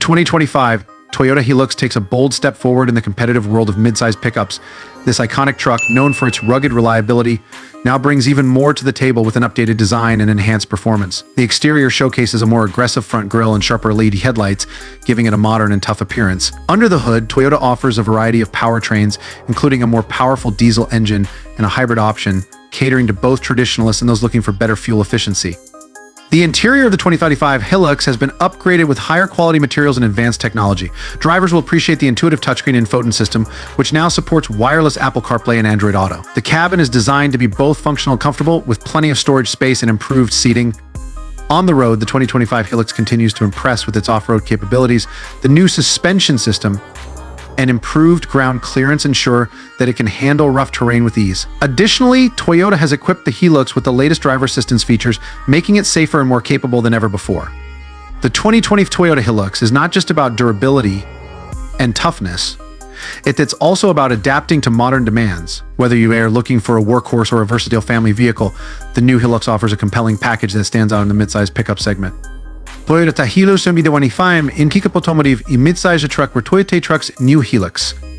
2025 Toyota Hilux takes a bold step forward in the competitive world of midsize pickups. This iconic truck, known for its rugged reliability, now brings even more to the table with an updated design and enhanced performance. The exterior showcases a more aggressive front grille and sharper LED headlights, giving it a modern and tough appearance. Under the hood, Toyota offers a variety of powertrains, including a more powerful diesel engine and a hybrid option, catering to both traditionalists and those looking for better fuel efficiency. The interior of the 2035 Hilux has been upgraded with higher quality materials and advanced technology. Drivers will appreciate the intuitive touchscreen infotainment system, which now supports wireless Apple CarPlay and Android Auto. The cabin is designed to be both functional and comfortable, with plenty of storage space and improved seating. On the road, the 2025 Hilux continues to impress with its off-road capabilities. The new suspension system and improved ground clearance ensure that it can handle rough terrain with ease. Additionally, Toyota has equipped the Hilux with the latest driver assistance features, making it safer and more capable than ever before. The 2020 Toyota Hilux is not just about durability and toughness, it's also about adapting to modern demands. Whether you are looking for a workhorse or a versatile family vehicle, the new Hilux offers a compelling package that stands out in the midsize pickup segment. Toyota Hilux 2025 in kikapotomotive i midsize truck were Toyota Truck's new Hilux.